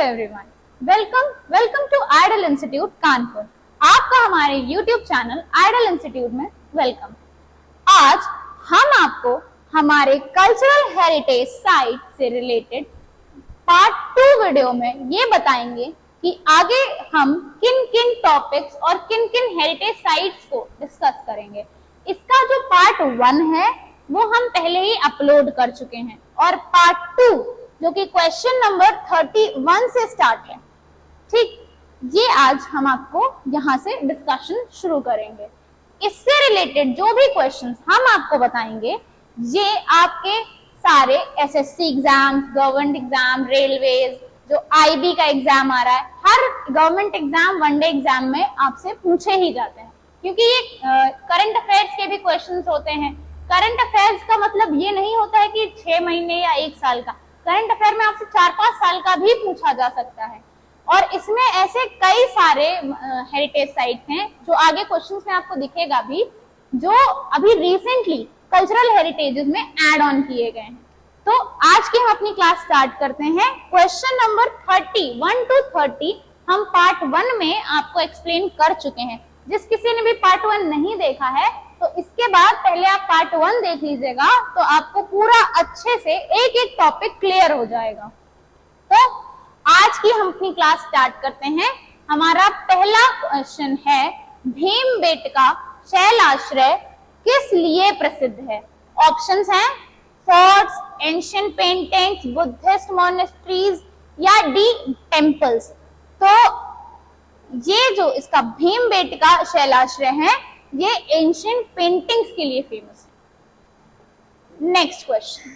Everyone, welcome to Idol Institute Kanpur. आपका हमारे YouTube channel Idol Institute में वेलकम। आज हम आपको हमारे कल्चरल हेरिटेज साइट से रिलेटेड पार्ट 2 वीडियो में ये बताएंगे कि आगे हम किन किन टॉपिक्स और किन किन हेरिटेज साइट्स को डिस्कस करेंगे। इसका जो पार्ट 1 है वो हम पहले ही अपलोड कर चुके हैं और पार्ट 2 जो कि क्वेश्चन नंबर 31 से स्टार्ट है, ठीक, ये आज हम आपको यहां से डिस्कशन शुरू करेंगे। इससे रिलेटेड जो भी क्वेश्चंस हम आपको बताएंगे ये आपके सारे SSC exams, government exam, railways, जो आईबी का एग्जाम आ रहा है, हर गवर्नमेंट एग्जाम, वनडे एग्जाम में आपसे पूछे ही जाते हैं, क्योंकि ये करंट अफेयर्स के भी क्वेश्चंस होते हैं। करंट अफेयर्स का मतलब ये नहीं होता है कि 6 महीने या 1 साल का, करंट अफेयर में आपसे 4-5 साल का भी पूछा जा सकता है। और इसमें ऐसे कई सारे हेरिटेज साइट्स हैं जो आगे क्वेश्चंस में आपको दिखेगा भी, जो अभी रिसेंटली कल्चरल हेरिटेजेस में ऐड ऑन किए गए हैं। तो आज की हम अपनी क्लास स्टार्ट करते हैं। क्वेश्चन नंबर 1 to 30 हम पार्ट 1 में आपको एक्सप्लेन कर चुके हैं। जिस किसी ने भी पार्ट 1 नहीं देखा है तो इसके बाद पहले आप पार्ट 1 देख लीजिएगा, तो आपको पूरा अच्छे से एक एक टॉपिक क्लियर हो जाएगा। तो आज की हम अपनी क्लास स्टार्ट करते हैं। हमारा पहला क्वेश्चन है, भीमबेटका शैलाश्रय किस लिए प्रसिद्ध है? ऑप्शंस हैं forts, ancient paintings, Buddhist monasteries या डी टेम्पल्स। तो ये जो इसका भीमबेटका शैलाश्रय है ये एंशिएंट पेंटिंग्स के लिए फेमस है। नेक्स्ट क्वेश्चन,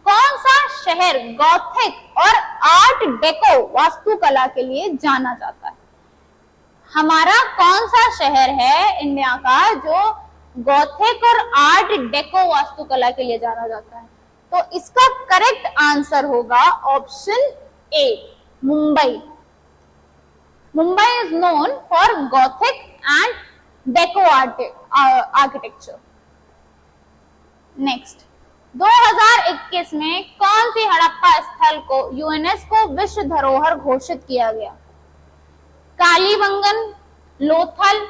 कौन सा शहर गॉथिक और आर्ट डेको वास्तुकला के लिए जाना जाता है? हमारा कौन सा शहर है इंडिया का जो गॉथिक और आर्ट डेको वास्तुकला के लिए जाना जाता है? तो इसका करेक्ट आंसर होगा option A, Mumbai. Mumbai is known for Gothic and Deco architecture. Next, 2021 में कौन सी हड़प्पा स्थल को यूनेस्को विश्व धरोहर घोषित किया गया? कालीबंगन, लोथल,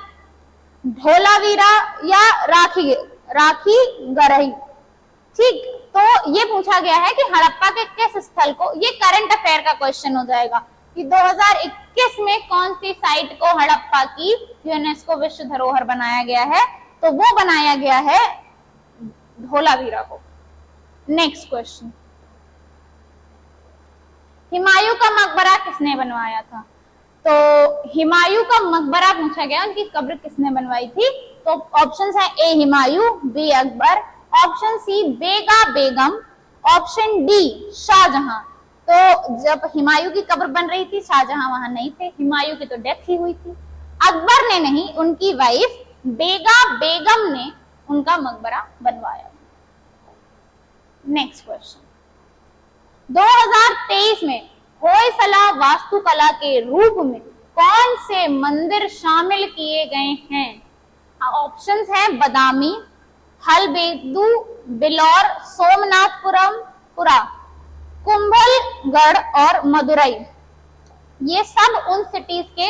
धोलावीरा या राखी गरही? ठीक, तो ये पूछा गया है कि हड़प्पा के किस स्थल को, ये करंट अफेयर का क्वेश्चन हो जाएगा कि 2021 में कौन सी साइट को हड़प्पा की यूनेस्को विश्व धरोहर बनाया गया है? तो वो बनाया गया है धोलावीरा को। नेक्स्ट क्वेश्चन, हुमायूं का मकबरा किसने बनवाया था? तो हुमायूं का मकबरा पूछा गया, उनकी कब्र किसने बनवाई थी? तो ऑप्शंस है A Humayun, B Akbar, option C Bega Begum, option D Shahjahan. तो जब हुमायूं की कब्र बन रही थी शाहजहां वहां नहीं थे, हुमायूं की तो डेथ ही हुई थी। अकबर ने नहीं, उनकी वाइफ बेगा बेगम ने उनका मकबरा बनवाया। नेक्स्ट क्वेश्चन, 2023 में होयसला वास्तुकला के रूप में कौन से मंदिर शामिल किए गए हैं? ऑप्शंस हैं बदामी, हलबेदु, बिलौर, सोमनाथपुरा, कुंभलगढ़ और मदुरई। ये सब उन सिटीज के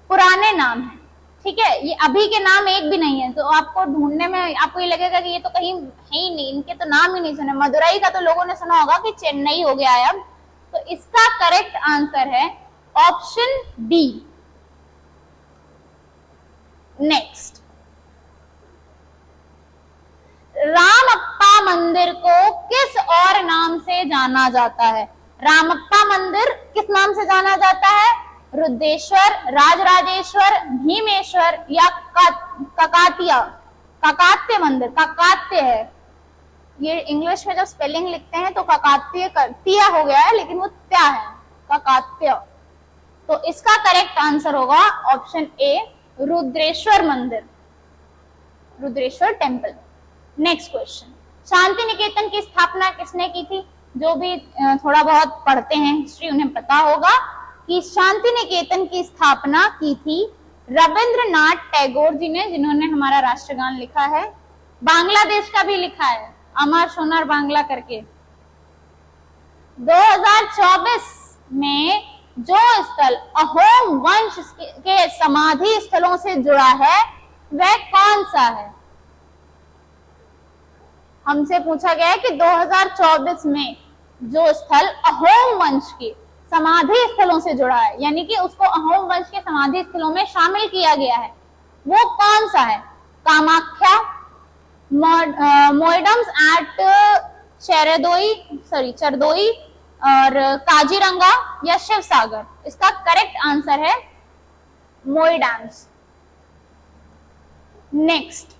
पुराने नाम हैं, ठीक है, ये अभी के नाम एक भी नहीं है। तो आपको ढूंढने में आपको ये लगेगा कि ये तो कहीं है ही नहीं, इनके तो नाम ही नहीं सुने। मदुरई का तो लोगों ने सुना होगा कि चेन्नई हो गया है अब। तो इसका करेक्ट आंसर है ऑप्शन बी। नेक्स्ट, रामप्पा मंदिर को किस और नाम से जाना जाता है? रामप्पा मंदिर किस नाम से जाना जाता है? रुद्रेश्वर, राजराजेश्वर, भीमेश्वर या काकात्य मंदिर? काकात्य है, ये इंग्लिश में जब स्पेलिंग लिखते हैं तो काकात्य तिया हो गया है, लेकिन वो त्या है, काकात्य। तो इसका करेक्ट आंसर होगा ऑप्शन ए, रुद्रेश्वर मंदिर, Rudreshwar temple. Next question, Shanti Niketan की स्थापना किसने की थी? जो भी थोड़ा बहुत पढ़ते हैं हिस्ट्री उन्हें पता होगा कि शांति निकेतन की स्थापना की थी रविंद्रनाथ टैगोर जी ने, जिन्होंने हमारा राष्ट्रगान लिखा है, बांग्लादेश का भी लिखा है, अमर सोनार बांग्ला करके। 2024 में जो स्थल अहोम वंश के समाधि स्थलों से जुड़ा है वह कौन सा है? हमसे पूछा गया है कि 2024 में जो स्थल अहोम वंश के समाधि स्थलों से जुड़ा है, यानी कि उसको अहोम वंश के समाधि स्थलों में शामिल किया गया है, वो कौन सा है? कामाख्या, मोइडम्स एट चरदोई और काजीरंगा या शिव सागर? इसका करेक्ट आंसर है मोइडम्स। नेक्स्ट,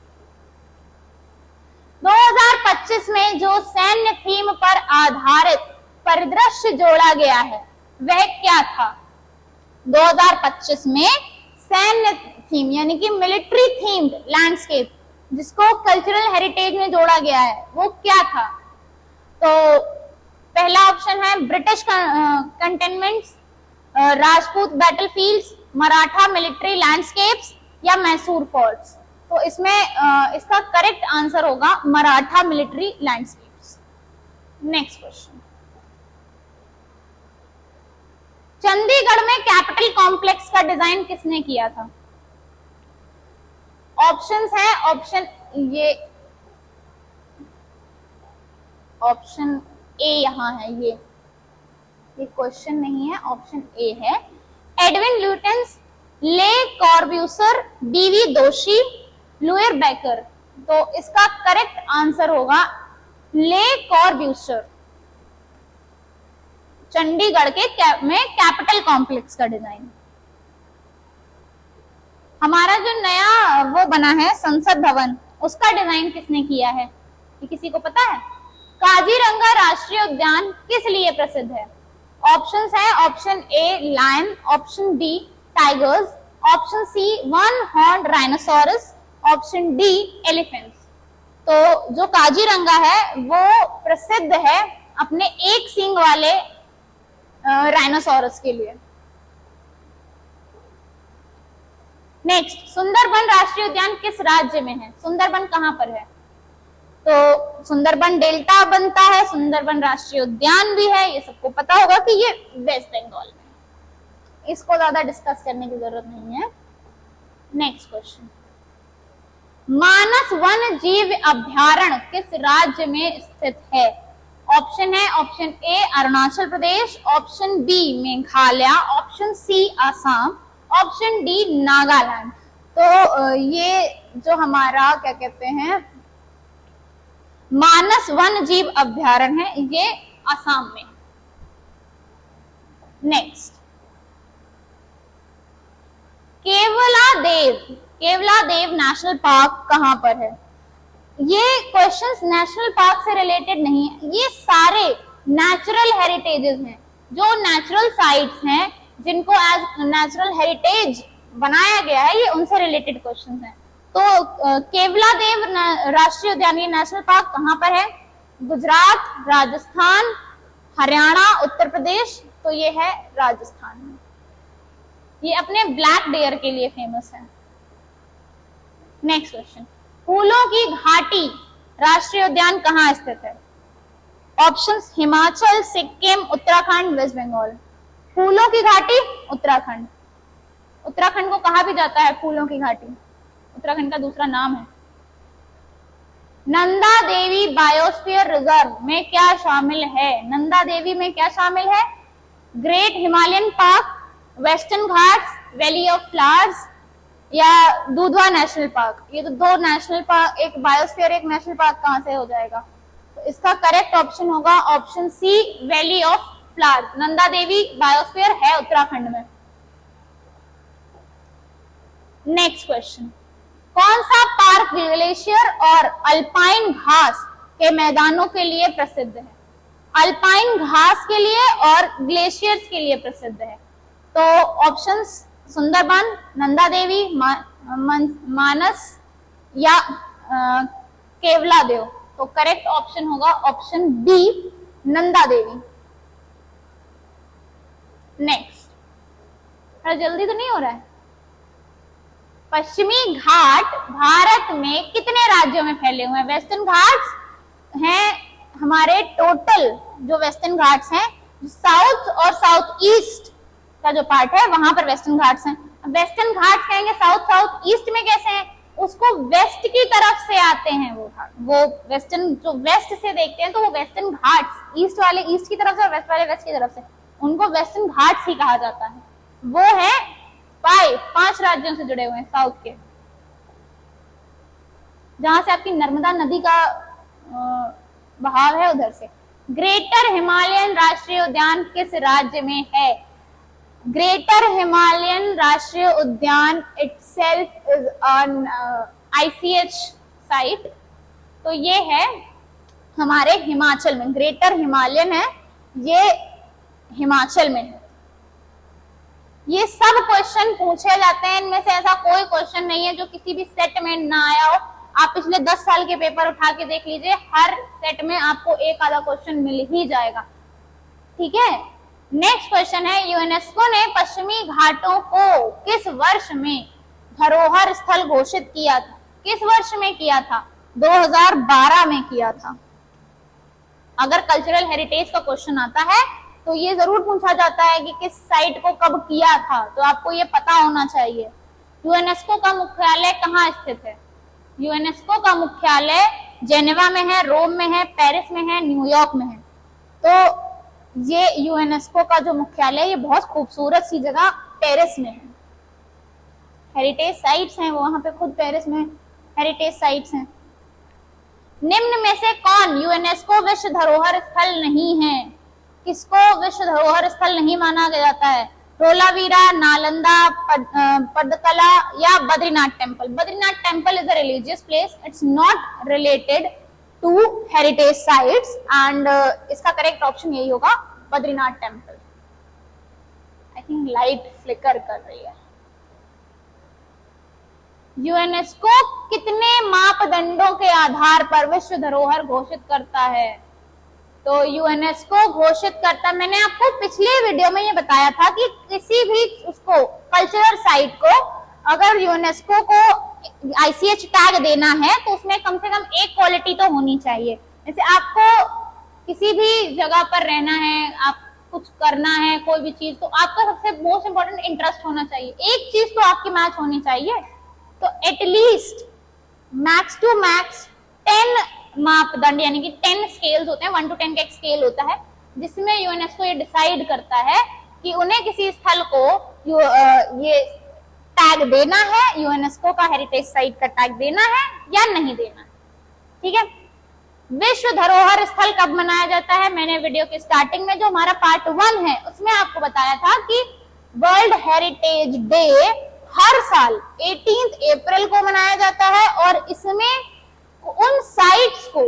2025 में जो सैन्य थीम पर आधारित परिदृश्य जोड़ा गया है वह क्या था? 2025 में सैन्य थीम यानी कि मिलिट्री थीम्ड लैंडस्केप जिसको कल्चरल हेरिटेज में जोड़ा गया है वो क्या था? तो पहला ऑप्शन है British cantonments, Rajput battlefields, Maratha military landscapes या मैसूर फोर्ट्स। तो इसमें इसका करेक्ट आंसर होगा Maratha military landscapes. Next question, Chandigarh में कैपिटल कॉम्प्लेक्स का डिजाइन किसने किया था? ऑप्शंस हैं, ऑप्शन ए यहां है, ये क्वेश्चन नहीं है, ऑप्शन ए है एडविन ल्यूटेंस, ले कॉर्ब्यूसर, डीवी दोशी, लुइर बेकर। तो इसका करेक्ट आंसर होगा ले कॉर्ब्यूसर। चंडीगढ़ में कैपिटल कॉम्प्लेक्स का डिजाइन। हमारा जो नया वो बना है संसद भवन, उसका डिजाइन किसने किया है? ये किसी को पता है? काजीरंगा राष्ट्रीय उद्यान किस लिए प्रसिद्ध है? ऑप्शंस है, option A lion, option B tigers, option C one horn rhinoceros, option D elephants. तो जो काजीरंगा है वो प्रसिद्ध है अपने एक सींग वाले राइनोसोरस के लिए। नेक्स्ट, सुंदरबन राष्ट्रीय उद्यान किस राज्य में है? सुंदरबन कहां पर है? तो सुंदरबन डेल्टा बनता है, सुंदरबन राष्ट्रीय उद्यान भी है, ये सबको पता होगा कि ये वेस्ट बंगाल में, इसको ज्यादा डिस्कस करने की जरूरत नहीं है। नेक्स्ट क्वेश्चन, मानस वन जीव अभ्यारण्य किस राज्य में स्थित है? ऑप्शन है, option A Arunachal Pradesh, option B Meghalaya, option C Assam, option D Nagaland. तो ये जो हमारा क्या कहते हैं मानस वन जीव अभ्यारण्य है, ये आसाम में। नेक्स्ट, केवला देव नेशनल पार्क कहां पर है? ये क्वेश्चंस नेशनल पार्क से रिलेटेड नहीं है, ये सारे नेचुरल हेरिटेजेस हैं, जो नेचुरल साइट्स हैं जिनको एज नेचुरल हेरिटेज बनाया गया है, ये उनसे रिलेटेड क्वेश्चंस हैं। तो केवला देव राष्ट्रीय उद्यान ये नेशनल पार्क कहां पर है? गुजरात, राजस्थान, हरियाणा, उत्तर प्रदेश। तो ये है राजस्थान में। ये अपने ब्लैक डियर के लिए फेमस है। नेक्स्ट क्वेश्चन, फूलों की घाटी राष्ट्रीय उद्यान कहां स्थित है? Options Himachal, Sikkim, Uttarakhand, West Bengal. फूलों की घाटी उत्तराखंड। उत्तराखंड को कहा भी जाता है फूलों की घाटी, उत्तराखंड का दूसरा नाम है। नंदा देवी बायोस्फीयर रिजर्व में क्या शामिल है? नंदा देवी में क्या शामिल है? Great Himalayan Park, Western Ghats, Valley of Flowers या दूधवा नेशनल पार्क। ये तो दो नेशनल पार्क, एक बायोस्फीयर एक नेशनल पार्क कहां से हो जाएगा? तो इसका करेक्ट ऑप्शन होगा option C Valley of Flowers. Nanda Devi biosphere है उत्तराखंड में। नेक्स्ट क्वेश्चन, कौन सा पार्क ग्लेशियर और अल्पाइन घास के मैदानों के लिए प्रसिद्ध है? अल्पाइन घास के लिए और ग्लेशियर्स के लिए प्रसिद्ध है। तो ऑप्शंस सुंदरबन, नंदा देवी, मानस या केवला देव। तो करेक्ट ऑप्शन होगा option B Nanda Devi. Next, थोड़ा जल्दी तो नहीं हो रहा है। पश्चिमी घाट भारत में कितने राज्यों में फैले हुए हैं? वेस्टर्न घाट्स हैं हमारे, टोटल जो वेस्टर्न घाट्स हैं साउथ और साउथ ईस्ट का जो पार्ट है वहां पर वेस्टर्न घाट्स हैं। वेस्टर्न घाट्स कहेंगे, साउथ साउथ ईस्ट में कैसे हैं, उसको वेस्ट की तरफ से आते हैं वो घाट, वो वेस्टर्न जो वेस्ट से देखते हैं तो वो वेस्टर्न घाट्स, ईस्ट वाले ईस्ट की तरफ से और वेस्ट वाले वेस्ट की तरफ से, उनको वेस्टर्न घाट्स ही कहा जाता है। वो है 5 राज्यों से जुड़े हुए हैं साउथ के, जहां से आपकी नर्मदा नदी का बहाव है उधर से। ग्रेटर हिमालयन राष्ट्रीय उद्यान किस राज्य में है? ग्रेटर हिमालयन राष्ट्रीय उद्यान itself is on ICH site, तो ये है हमारे हिमाचल में। ग्रेटर हिमालयन है, ये हिमाचल में है। ये सब क्वेश्चन पूछे जाते हैं, इनमें से ऐसा कोई क्वेश्चन नहीं है जो किसी भी सेट में ना आया हो। आप पिछले 10 साल के पेपर उठा के देख लीजिए, हर सेट में आपको एक आधा क्वेश्चन मिल ही जाएगा। ठीक है, नेक्स्ट क्वेश्चन है, यूनेस्को ने पश्चिमी घाटों को किस वर्ष में धरोहर स्थल घोषित किया था? किस वर्ष में किया था? 2012 में किया था। अगर कल्चरल हेरिटेज का क्वेश्चन आता है तो ये जरूर पूछा जाता है कि किस साइट को कब किया था, तो आपको ये पता होना चाहिए। यूनेस्को का मुख्यालय कहाँ स्थित है? यूनेस्को का मुख्यालय जेनेवा में है, रोम में है, पेरिस में है, न्यूयॉर्क में है। तो ये यूनेस्को का जो मुख्यालय है, ये बहुत खूबसूरत सी जगह पेरिस में है। हेरिटेज साइट्स हैं वो वहां पे, खुद पेरिस में हेरिटेज साइट्स हैं। निम्न में से कौन यूनेस्को विश्व धरोहर स्थल नहीं है? किसको विश्व धरोहर स्थल नहीं माना जाता है? धोलावीरा, नालंदा, पद्मकला या Badrinath temple? Badrinath temple is a religious place, it's not related to heritage sites and इसका करेक्ट ऑप्शन यही होगा, Badrinath temple. I think light flicker कर रही है। यूनेस्को कितने मापदंडों के आधार पर विश्व धरोहर घोषित करता है? तो यूनेस्को घोषित करता, मैंने आपको पिछले वीडियो में ये बताया था कि किसी भी उसको कल्चरल साइट को अगर यूनेस्को को ICH टैग देना है तो उसमें कम से कम एक क्वालिटी तो होनी चाहिए। जैसे आपको किसी भी जगह पर रहना है, आप कुछ करना है कोई भी चीज, तो आपका सबसे मोस्ट इंपॉर्टेंट इंटरेस्ट होना चाहिए, एक चीज तो आपकी मैच होनी चाहिए। तो एटलीस्ट मैक्स टू मैक्स 10 मापदंड यानी कि 10 स्केल्स होते हैं, 1 to 10 का एक स्केल होता है जिसमें यूनेस्को ये डिसाइड करता है कि उन्हें किसी स्थल को ये टैग देना है, यूनेस्को का हेरिटेज साइट का टैग देना है या नहीं देना। ठीक है, विश्व धरोहर स्थल कब मनाया जाता है? मैंने वीडियो के स्टार्टिंग में जो हमारा पार्ट 1 है उसमें आपको बताया था कि वर्ल्ड हेरिटेज डे हर साल 18 अप्रैल को मनाया जाता है और इसमें उन साइट्स को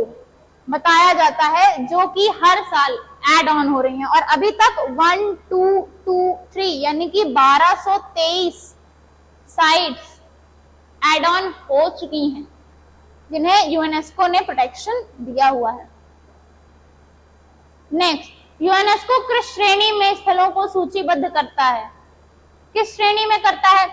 बताया जाता है जो कि हर साल ऐड ऑन हो रही हैं और अभी तक 1 2 2 3 यानी कि 1223 साइट्स ऐड ऑन हो चुकी हैं जिन्हें यूनेस्को ने प्रोटेक्शन दिया हुआ है। नेक्स्ट, यूनेस्को किस श्रेणी में स्थलों को सूचीबद्ध करता है? किस श्रेणी में करता है?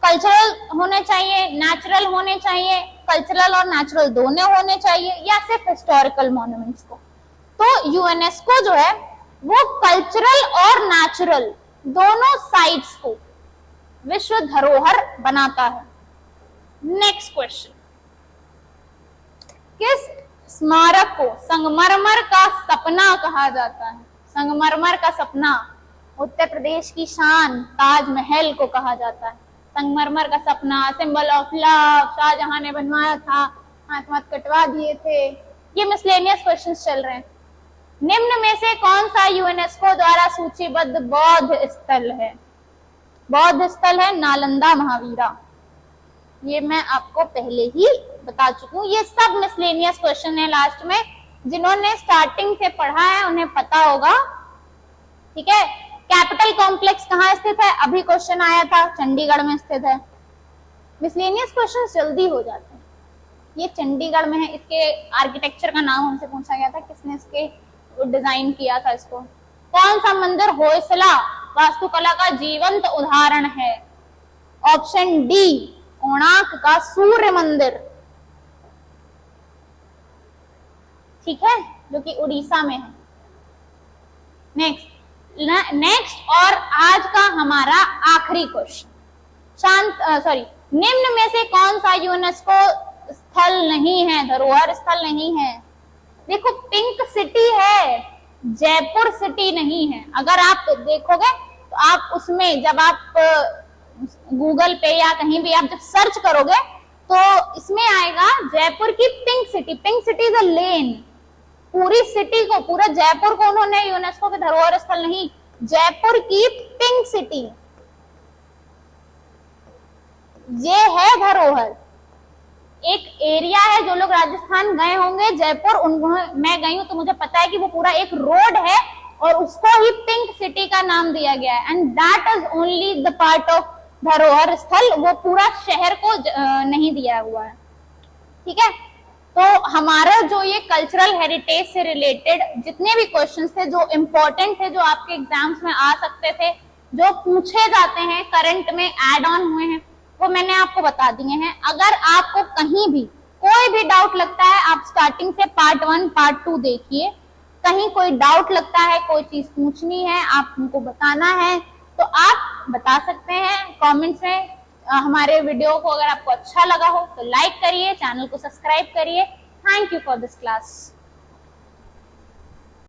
कल्चरल होने चाहिए, नेचुरल होने चाहिए, कल्चरल और नेचुरल दोनों होने चाहिए या सिर्फ हिस्टोरिकल मॉन्यूमेंट्स को? तो यूनेस्को जो है वो कल्चरल और नेचुरल दोनों साइट्स को विश्व धरोहर बनाता है। नेक्स्ट क्वेश्चन, किस स्मारक को संगमरमर का सपना कहा जाता है? संगमरमर का सपना, उत्तर प्रदेश की शान ताजमहल को कहा जाता है। संगमरमर का सपना, सिंबल ऑफ लव, शाहजहां ने बनवाया था, हाथ हाथ कटवा दिए थे। ये मिसलेनियस क्वेश्चंस चल रहे हैं। निम्न में से कौन सा यूनेस्को द्वारा सूचीबद्ध बौद्ध स्थल है? बौद्ध स्थल है नालंदा महावीरा। ये मैं आपको पहले ही बता चुकी हूँ। ये सब मिसलेनियस क्वेश्चन है लास्ट में, जिन्होंने स्टार्टिंग से पढ़ा है उन्हें पता होगा। ठीक है, कैपिटल कॉम्प्लेक्स कहाँ स्थित है? अभी क्वेश्चन आया था, चंडीगढ़ में स्थित है। मिसलेनियस क्वेश्चन जल्दी हो जाते हैं। ये चंडीगढ़ में है। इसके आर्किटेक्चर का नाम हमसे पूछा गया था, किसने इसके डिजाइन किया था इसको। कौन सा मंदिर होयसला वास्तुकला का जीवंत उदाहरण है? ऑप्शन डी, कोणार्क का सूर्य मंदिर। ठीक है, जो कि उड़ीसा में है। नेक्स्ट और आज का हमारा आखिरी क्वेश्चन, निम्न में से कौन सा यूनेस्को स्थल नहीं है, धरोहर स्थल नहीं है? देखो, पिंक सिटी है, जयपुर सिटी नहीं है। अगर आप देखोगे तो आप उसमें जब आप गूगल पे या कहीं भी आप जब सर्च करोगे तो इसमें आएगा जयपुर की pink city. Pink city is a lane. पूरी सिटी को, पूरा जयपुर को उन्होंने यूनेस्को के धरोहर स्थल नहीं, जयपुर की पिंक सिटी ये है धरोहर। एक एरिया है, जो लोग राजस्थान गए होंगे, जयपुर, मैं गई हूं तो मुझे पता है कि वो पूरा एक रोड है और उसको ही पिंक सिटी का नाम दिया गया है। And that is only the part of धरोहर स्थल, वो पूरा शहर को नहीं दिया हुआ है। ठीक है, तो हमारा जो ये कल्चरल हेरिटेज से रिलेटेड जितने भी क्वेश्चंस थे, जो इम्पोर्टेंट थे, जो आपके एग्जाम्स में आ सकते थे, जो पूछे जाते हैं, करंट में ऐड ऑन हुए हैं, वो मैंने आपको बता दिए हैं। अगर आपको कहीं भी कोई भी डाउट लगता है, आप स्टार्टिंग से पार्ट 1 पार्ट 2 देखिए। कहीं कोई डाउट लगता है, कोई चीज पूछनी है, आपको बताना है, तो आप बता सकते हैं कमेंट्स में। हमारे वीडियो को अगर आपको अच्छा लगा हो तो लाइक करिए, चैनल को सब्सक्राइब करिए। Thank you for this class.